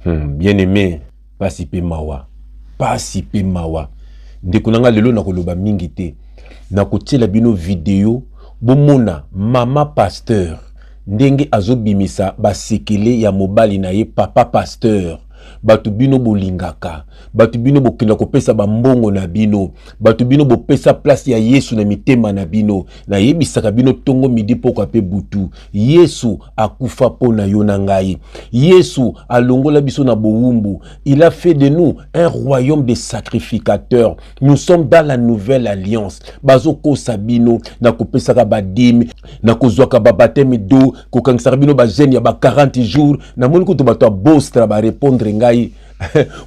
Bien aimé, pas si pe mawa. Pas si pe mawa. Ndekunanga lelo na koloba mingi te. Na kotiela bino video. Bomona mama pasteur. Ndenge azobimisa basekele ya mobali na ye papa pasteur. Batu bino bolingaka. Batu bino bokenda kopesa bambongo na bino. Batu bino bopesa place ya Yesu na mitema na bino. Na yebisaka bino tongo midi poko pe butu. Yesu akufa po na yo na ngai. Yesu alongola biso na bowumbu. Il a fait de nous un royaume de sacrificateurs. Nous sommes dans la nouvelle alliance. Bazoko sabino na kopesaka badim na kozwaka babateme do kokangsaka bino ba jeune ya ba 40 jours na moni ko to bato bostra ba répondre ngai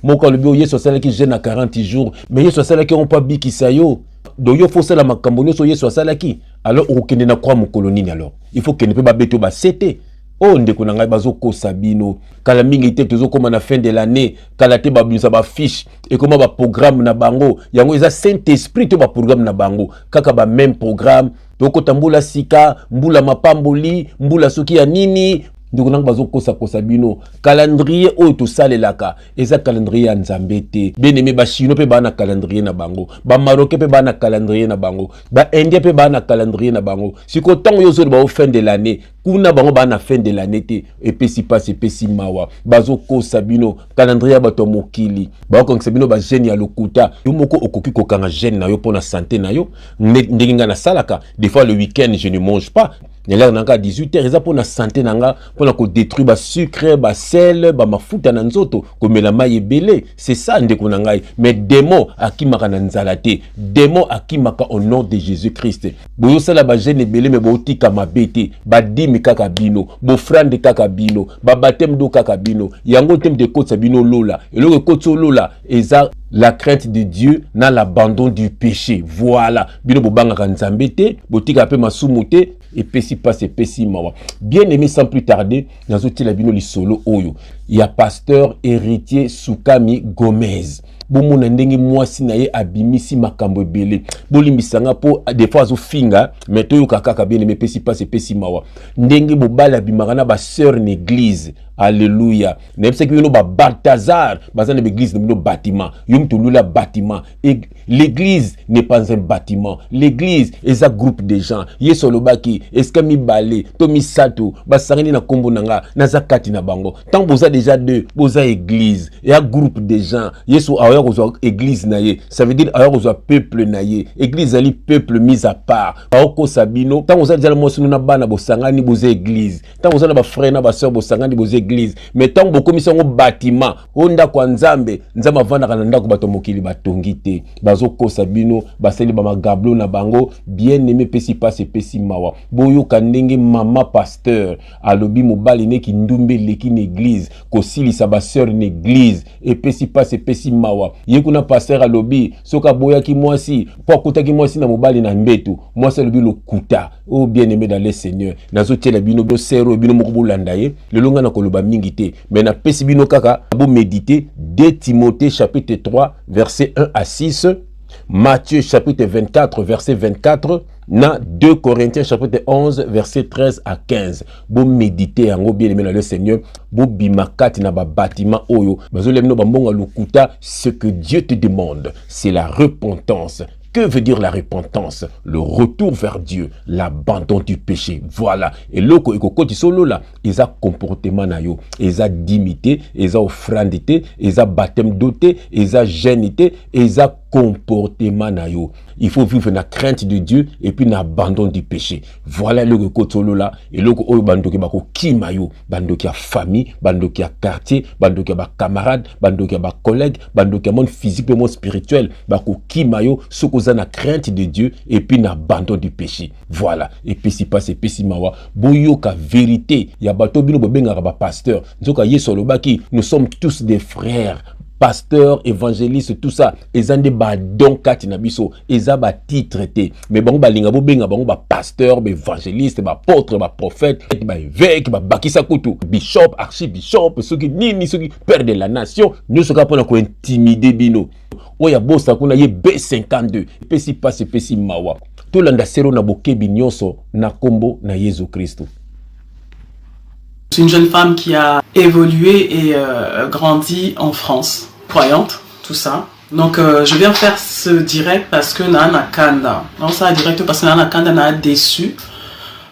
moko le bio Yesu asala ki jeune à 40 jours mais Yesu asala ki on pas bikisa yo do yo faut la makambo nyo so Yesu asala ki alors okende na kwa mokolo nini alors il faut que ne peut pas beto ba sete. Oh ndeko na ngai bazoko sabino kala mingi te tozo koma na fin de l'année kala te babimisa ba fiche et comment ba programme na bango yango eza Saint-Esprit to ba programme na bango kaka ba même programme toko tambula sika mbula mapamboli mbula soki ya nini ndeko na bazoko kosa bino calendrier o to salelaka eza calendrier ya Nzambe te bien aimé ba chino pe ba na calendrier na bango ba marocain pe ba na calendrier na bango ba indien pe ba na calendrier na bango siko tango yo zo ba au fin de l'année kuna bango ba na fin de l'année te epesi passe epesi mawa bazoko sabino calendrier ba to mokili ba ko sabino ba jeune ya lokuta yo moko okoki ko kanga jeune na yo pona santé na yo ndinga na salaka des fois le week-end je ne mange pas. Nela nanga 18h eza pona santé nanga pona ko détruire ba sucre ba sel ba mafuta na nzoto ko mela mai ebele c'est ça ndeko na ngai mais démon akimaka na nzala te démon akimaka au nom de Jésus-Christ boyo sala ba jeune ebele me botika mabete ba dimi kaka bino bo frande kaka bino ba baptême do kaka bino yango tem de kotsa bino lola eloko kotso lola eza la crainte de Dieu na l'abandon du péché. Voilà. Bino bobanga Nzambe te, botika pe masumu te, et pesi passe et pesi mawa. Bien aimé sans plus tarder, nazoti la bino li solo oyo. Il y a pasteur héritier Soukami Gomez. Bomona ndenge mwasi na ye abimisi makambo ebele. Bolimbisanga po des fois zo finga, mais to yo kaka bien aimé pesi passe et pesi mawa. Ndenge bobala bimaka na ba sœur n'église. Alléluia. N'importe qui ba Balthazar, bazana l'église no bâtiment. Yum to lula bâtiment. L'église n'est pas un bâtiment. L'église est un groupe de gens. Yeso lobaki, eskami balé, tomi sato, basareni na kombo nanga, na zakati na bango. Tant boza déjà deux, boza église, et un groupe de gens. Yeso awa kozwa église na ye. Ça veut dire awa kozwa peuple na ye. Église ali peuple mis à part. Aoko sabino, tant boza déjà mo sunu na bana bosangani boza église. Tant boza na ba frère na ba sœur bosangani boza église. Mais tant beaucoup mis en bâtiment, onda kwa Nzambe, Nzambe vanda kana ndako bato mokili batongite. Bazoko sabino, baseli ba magablo na bango, bien aimé pesi passe pesi mawa. Boyo kanenge mama pasteur, alobi mobali ne ki ndumbe leki n'église, ko silisa ba sœur n'église, et pesi passe pesi mawa. Yekuna pasteur alobi, soka boya ki mwasi, po kuta ki mwasi na mobali na mbetu, mwasi alobi lo kuta. Oh bien aimé dans le Seigneur, nazo tiela bino bo sero bino moko bolandaye, le longa na koloba mingite, mais na pesi bino kaka bo méditer 2 Timothée chapitre 3 verset 1 à 6, Matthieu chapitre 24 verset 24, na 2 Corinthiens chapitre 11 verset 13 à 15. Bo méditer yango bien aimé dans le Seigneur, bo bimakati na ba bâtiment oyo, bazole mino bambonga lukuta, ce que Dieu te demande, c'est la repentance. Que veut dire la repentance? Le retour vers Dieu, l'abandon du péché. Voilà. Et loko ekokoti solo là, ils a comportement na yo, ils a dignité, ils a offrandité, ils a baptême doté, ils a génité, ils a comportement na yo. Il faut vivre la crainte de Dieu et puis l'abandon du péché. Voilà le solo là. Et le bandoki bako kimayo, bandoki a famille, bandoki a quartier, bandoki a camarade, bandoki a collègue, bandoki a monde physique et monde spirituel, bako kimayo, soko na crainte de Dieu et puis l'abandon du péché. Voilà. Et puis si passe et puis si mawa, boyoka vérité. Ya bato bino bobenga ba pasteur. Nzoka yeso lobaki, nous sommes tous des frères. Pasteur, évangéliste, tout ça, ils ont des badons kati na biso, ils ont ba titre te. Mais bon balinga bo benga bon ba pasteur, ba évangéliste, ba apôtre, ba prophète, ba évêque, ba bakisa kutu, bishop, archibishop, ceux qui nini, ceux qui père de la nation, nous sommes capables de intimider bino. Oya bossa kuna ye B52, pesi passe pesi mawa. To landa sero na bokebi nyonso na kombo na Yesu Kristo. C'est une jeune femme qui a évolué et grandi en France, croyante, tout ça. Donc je viens faire ce direct parce que Nana Kanda, non ça direct parce que Nana Kanda n'a déçu.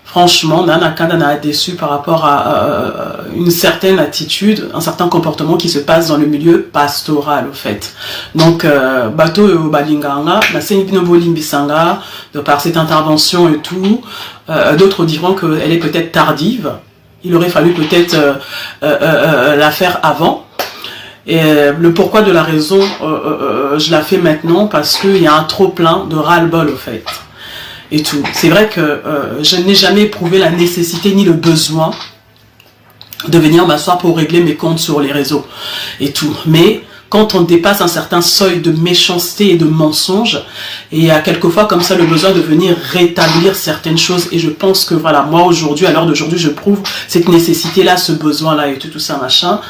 Franchement, Nana Kanda n'a déçu par rapport à une certaine attitude, un certain comportement qui se passe dans le milieu pastoral, au fait. Donc, bateau balinganga, la Senibino Limbisanga, de par cette intervention et tout, d'autres diront qu'elle est peut-être tardive. Il aurait fallu peut-être la faire avant. Et le pourquoi de la raison, je la fais maintenant parce qu'il y a un trop plein de ras-le-bol, au fait. Et tout. C'est vrai que je n'ai jamais éprouvé la nécessité ni le besoin de venir m'asseoir pour régler mes comptes sur les réseaux et tout. Mais quand on dépasse un certain seuil de méchanceté et de mensonge, et il y a quelquefois comme ça le besoin de venir rétablir certaines choses. Et je pense que voilà, moi aujourd'hui, à l'heure d'aujourd'hui, je prouve cette nécessité-là, ce besoin-là et tout ça, machin.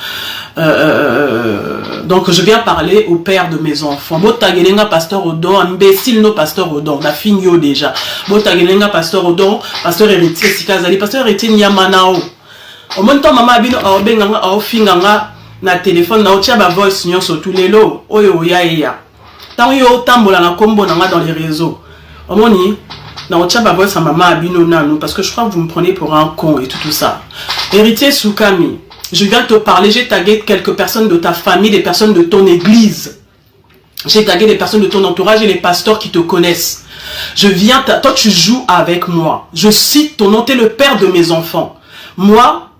Donc je viens parler au père de mes enfants. Botagelenga pasteur Odon, imbécile no pasteur Odon, na finio déjà. Botagelenga pasteur Odon, pasteur héritier Sikazali, pasteur héritier Nyamanao. Au même temps maman abino a benganga a finganga na téléphone na otia ba voice nyonso tous les lots. Oyo ya ya. Tant yo tambola na kombo nanga dans les réseaux. Omoni na otia ba voice à maman abino nanu parce que je crois que vous me prenez pour un con et tout ça. Héritier Soukami. Je viens te parler, j'ai tagué quelques personnes de ta famille, des personnes de ton église. J'ai tagué des personnes de ton entourage et les pasteurs qui te connaissent. Je viens, toi tu joues avec moi. Je cite ton nom, t'es le père de mes enfants. Moi,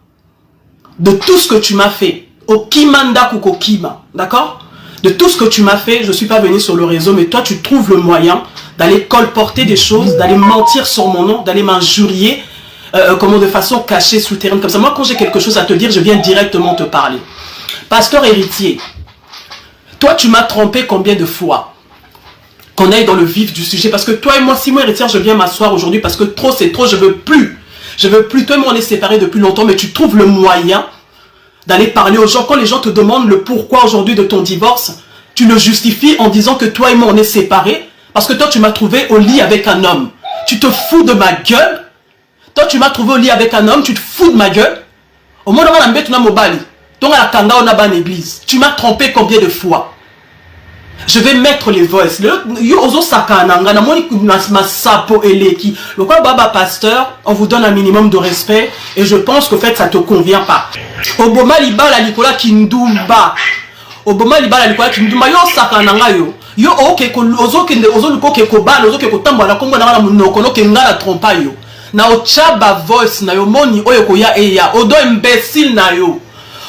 de tout ce que tu m'as fait, au Kimanda Kukokima, d'accord? De tout ce que tu m'as fait, je ne suis pas venu sur le réseau, mais toi tu trouves le moyen d'aller colporter des choses, d'aller mentir sur mon nom, d'aller m'injurier, comment de façon cachée, souterraine, comme ça. Moi, quand j'ai quelque chose à te dire, je viens directement te parler. Pasteur héritier, toi, tu m'as trompé combien de fois? Qu'on aille dans le vif du sujet. Parce que toi et moi, si moi, héritier, je viens m'asseoir aujourd'hui parce que trop, c'est trop, je veux plus. Je veux plus. Toi et moi, on est séparés depuis longtemps, mais tu trouves le moyen d'aller parler aux gens. Quand les gens te demandent le pourquoi aujourd'hui de ton divorce, tu le justifies en disant que toi et moi, on est séparés parce que toi, tu m'as trouvé au lit avec un homme. Tu te fous de ma gueule. Toi, tu m'as trouvé au lit avec un homme, tu te fous de ma gueule. Au moins, on a mis ton mobile. Donc, à la Kanga, on a ban église. Tu m'as trompé combien de fois? Je vais mettre les voices. Le quoi, Baba Pasteur, on vous donne un minimum de respect et je pense qu'au fait, ça ne te convient pas. Oboma Libala Nicolas Kindumba. Oboma Libala Nicolas Kindumba. Yo Sakananga yo. Yo ok ozo kende ozo luko ke kobala ozo ke kotamba na kombo na munoko no ke ngala trompa yo. Na ochaba voice na yo moni oyo koya eya odo imbécile na yo.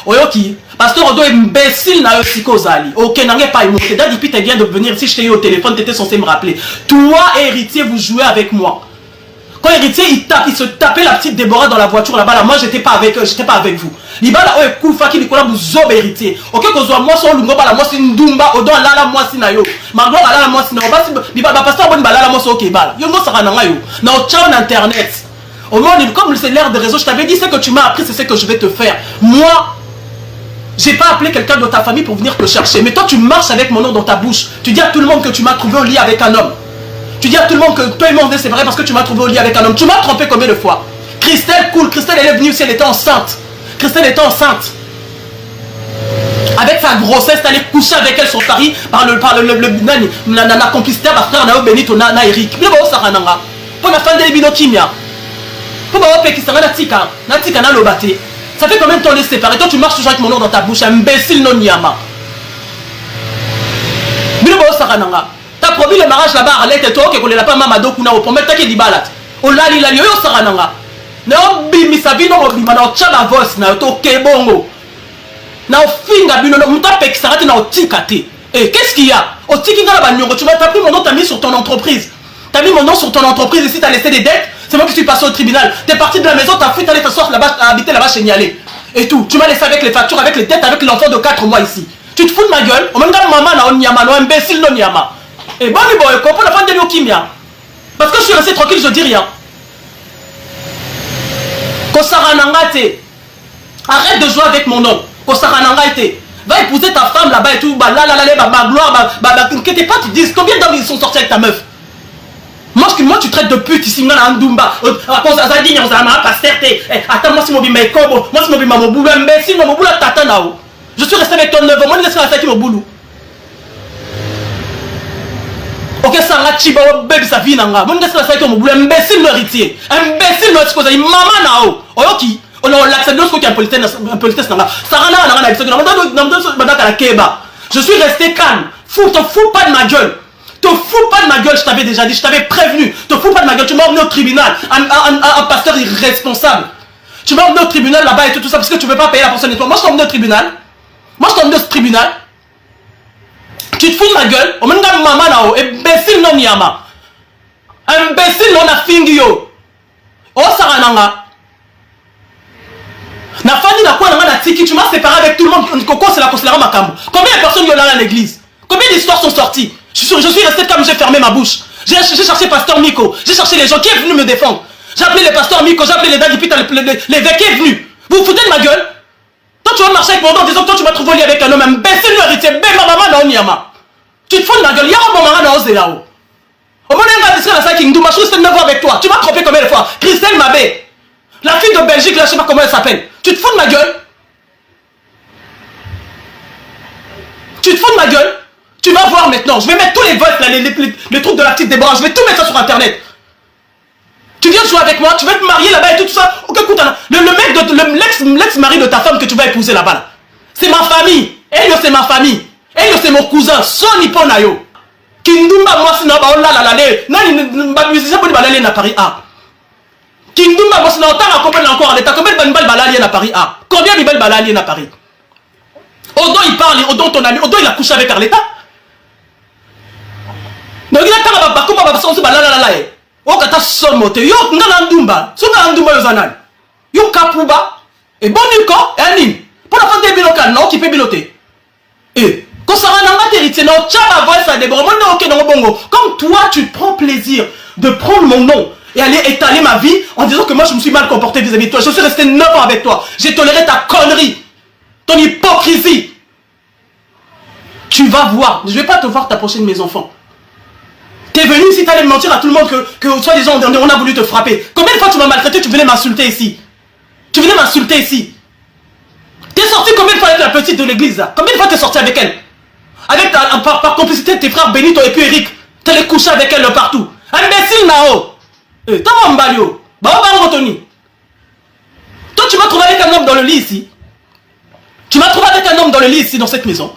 Oyoki pasteur odo imbécile na yo sikozali. OK nangé pas mo. C'est depuis tu viens de venir ici je t'ai eu au téléphone, tu étais censé me rappeler. Toi héritier vous jouez avec moi. Quand héritier il se tapait la petite Déborah dans la voiture là-bas là, moi j'étais pas avec vous. Libala oye kufa ki likola buzobe héritier. OK kozwa moi so lungo bala moi si ndumba odo lala moi si na yo. Maglo lala moi si na yo. Basi libala pasteur bon balala moi so OK bala. Yo ngo saka na yo. Na o ciao na internet. Au moins comme c'est l'ère des réseaux, je t'avais dit ce que tu m'as appris, c'est ce que je vais te faire. Moi j'ai pas appelé quelqu'un de ta famille pour venir te chercher. Mais toi tu marches avec mon nom dans ta bouche. Tu dis à tout le monde que tu m'as trouvé au lit avec un homme. Tu dis à tout le monde que toi et moi c'est vrai parce que tu m'as trouvé au lit avec un homme. Tu m'as trompé combien de fois? Christelle, cool. Christelle elle est venue si elle était enceinte. Christelle était enceinte. Avec sa grossesse, t'allais coucher avec elle sur Paris par la complicité de frère Nao Benito na Eric. Mais bon ça rananga. Pour la fin de l'ébino kimia. Pour ma qui sera na tika na lobate. Ça fait combien de temps on est séparés? Toi tu marches toujours avec mon nom dans ta bouche, imbécile non nyama. Mais bon ça rananga. T'as promis le mariage là-bas, Arlette, et toi, que l'a pas mamado kuna au promet que di balat. O lali lali yo sarananga. Na obimi sabino obima na chaba voice na to kebongo. Na ofinga bino na mutape qui s'arrête na otikate. Et qu'est-ce qu'il y a? Otikinga la banyongo, tu m'as tapé mon nom, t'as mis sur ton entreprise. T'as mis mon nom sur ton entreprise ici, t'as laissé des dettes. C'est moi qui suis passé au tribunal. T'es parti de la maison, t'as fui, t'allais t'asseoir là-bas, habiter là-bas chez Nialé. Et tout. Tu m'as laissé avec les factures, avec les dettes, avec l'enfant de 4 mois ici. Tu te fous de ma gueule? Au même temps, maman na onyama, no imbécile no nyama. Et bon, il faut comprendre la fin de l'Okimia. Parce que je suis resté tranquille, je dis rien. Kosaranangate. Arrête de jouer avec mon nom. Kosaranangate. Va épouser ta femme là-bas et tout. Bah là, ma gloire. Bah, que tes potes disent combien d'hommes ils sont sortis avec ta meuf. Moi, tu traites de pute ici, dans Ndumba. À cause de ça, dit, on a un pasteur. Attends, moi, si mon bimba est combo. Moi, si mon bimba mon boulot, imbécile, mon boulot, t'attends là-haut. Je suis resté avec ton neveu. Moi, je suis resté avec mon boulot. Ok, ça va, Chiba, bébé, ça vit, nanga. Moi, je suis resté avec mon boulot, imbécile, l'héritier. Imbécile, l'autre, ce que ça maman là-haut. Oh, qui? On a l'accepté de ce côté, un politesse, nanga. Ça rend là, je suis resté calme. Te fous pas de ma gueule. Te fous pas de ma gueule, je t'avais déjà dit, je t'avais prévenu. Te fous pas de ma gueule, tu m'as emmené au tribunal, un pasteur irresponsable. Tu m'as emmené au tribunal là-bas et tout ça parce que tu ne veux pas payer la pension nettoyage. Moi je t'ai emmené au tribunal. Moi je t'ai emmené au tribunal. Tu te fous de ma gueule. On m'a dit maman là-haut, imbécile non yama. Imbécile non a fingio. Oh sarananga. Na fani na quoi na tiki, tu m'as séparé avec tout le monde. Coco c'est la considérant ma cambo. Combien de personnes y ont là à l'église? Combien d'histoires sont sorties? Je suis resté comme j'ai fermé ma bouche. J'ai cherché pasteur Miko. J'ai cherché les gens qui est venu me défendre. J'ai appelé les pasteurs Miko, j'ai appelé les Dagipita, l'évêque qui est venu. Vous vous foutez de ma gueule? Toi tu vas marcher avec moi en disant que toi tu m'as trouvé avec un homme imbécile, héritier, ma maman na onyama. Tu te fous de ma gueule, y'a un bon maman na ose là-haut. Au moment où on a dit ça, King Douma, je suis resté 9 ans avec toi. Tu m'as trompé combien de fois? Christelle Mabé. La fille de Belgique, là, je sais pas comment elle s'appelle. Tu te fous de ma gueule? Tu te fous de ma gueule? Tu vas voir maintenant, je vais mettre tous les votes, là, les trucs de la petite Déborah, je vais tout mettre ça sur internet. Tu viens jouer avec moi, tu veux te marier là-bas et tout ça. Ok, écoute, l'ex-mari de ta femme que tu vas épouser là-bas, là. C'est ma famille. Elle, c'est ma famille. Elle, c'est mon cousin. Son Niponayo. Kindumba, moi, c'est oh là là là, les musiciens pour les na Paris A. Kindumba, moi, c'est combien encore en état, combien de balles balaliens à Paris A? Combien de balles balaliens à Paris? Odo, il parle, Odo, ton ami, Odo, il a couché avec Arleta. Donc il a pas la bakuma ba sonso ba la la la e. O kata somote yo ngala ndumba. So ngala ndumba yo zanali. Yo kapuba et boniko et anim. Pour la fin de biloka non qui fait biloter. Et quand ça va dans ma héritier non tchaba voix ça déborde non OK non bongo. Comme toi tu prends plaisir de prendre mon nom et aller étaler ma vie en disant que moi je me suis mal comporté vis-à-vis de toi. Je suis resté 9 ans avec toi. J'ai toléré ta connerie. Ton hypocrisie. Tu vas voir. Je vais pas te voir t'approcher de mes enfants. T'es venu ici, t'allais mentir à tout le monde que soi-disant on a voulu te frapper. Combien de fois tu m'as maltraité, tu venais m'insulter ici? Tu venais m'insulter ici. T'es sorti combien de fois avec la petite de l'église là? Combien de fois t'es sorti avec elle? Avec par complicité de tes frères Benito et puis Eric. T'allais coucher avec elle partout. Imbécile Nao. T'as mon mbalio. Bah on va Tony. Toi tu m'as trouvé avec un homme dans le lit ici. Tu m'as trouvé avec un homme dans le lit ici dans cette maison.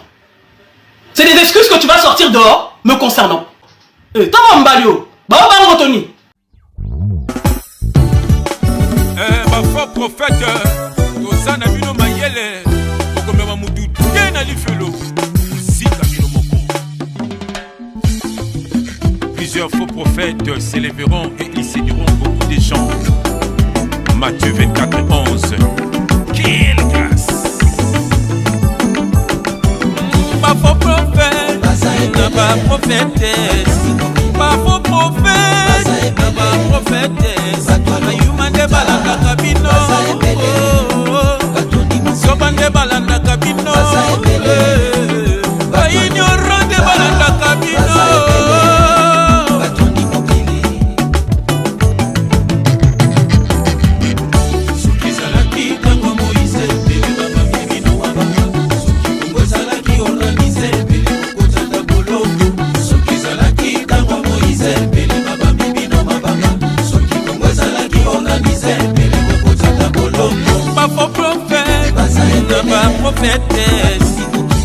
C'est des excuses que tu vas sortir dehors me concernant. T'as mon mbalio. Bah on va Tony. Ma faux prophète, Tosana Bino Mayele, comme Mamoudou, Tiena Lifelo, si Camilo Moko. Plusieurs faux prophètes s'élèveront et ils séduiront beaucoup de gens. Matthieu 24, 11. Quelle grâce! Ma faux prophète, ma prophétesse, ma faux prophète, ma prophétesse, Ayumande balanda kabino, Sobande balanda kabino, Ignorante balanda kabino. Prophétesse,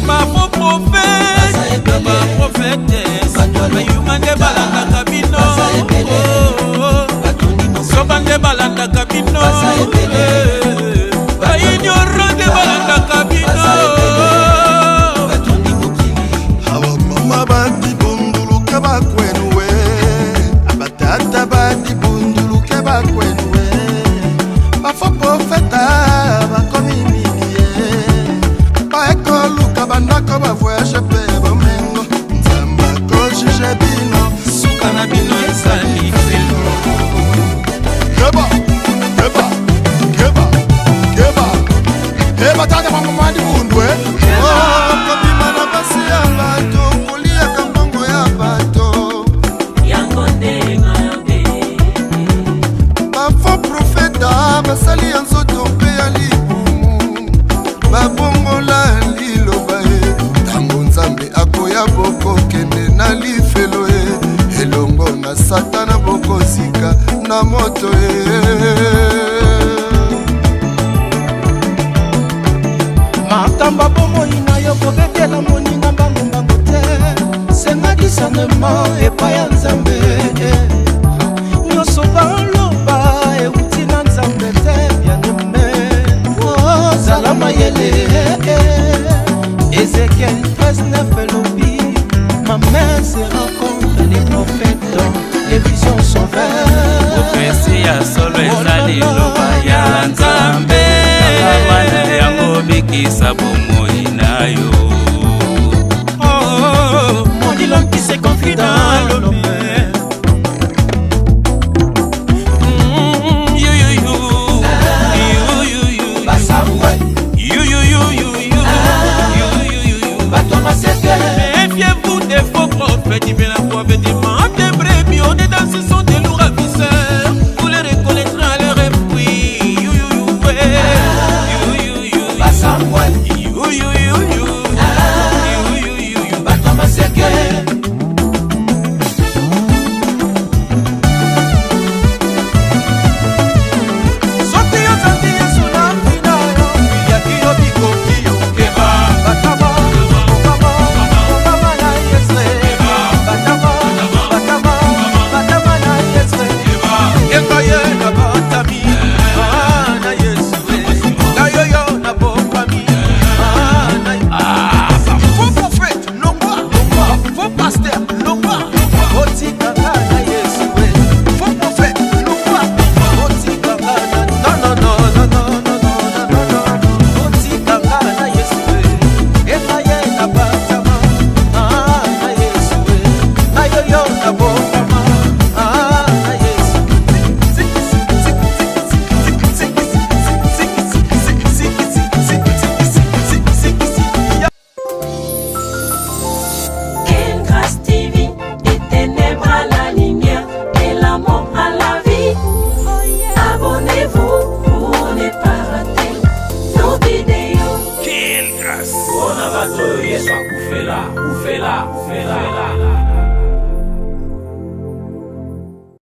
ma faux prophète, ma prophétesse, Ayumande balanda kabino, Sobande balanda kabino, Ignorante balanda kabino. Awa mama bati bundulu kaba kwenwe, abatata bati bundulu kaba kwenwe, ma faux prophète bakomi. Bandako ba voyage pe bomengo nzamba ko jije bino suka na bino esali felo keba keba keba keba keba tata mama ndi bundwe oh kopima na basi ya bato kulia kambongo ya bato yango ndenga banda bokokende na lifelo elongo na satana bokozika na moto makamba bomoi na yo kobetela moninga mbangombango te senga discernement epai ya nzambe nyonso baloba euti na nzambe te yaneme ozala mayele Ézéchiel 13:9 elobi ma main se rencontre les prophètes les visions sont vertes profesi ya solo ezali loba ya nzambe wana yango bikisa bomoi na yo mon dit l'homme qui se confie dans l'homme méfiez-vous des faux prophètes, ils viennent la prophète, ils mentent des brebis, on est dans ce sont des lourds ravisseurs, vous les reconnaîtrez à leur esprit. Yesu akufela, ufela, ufela.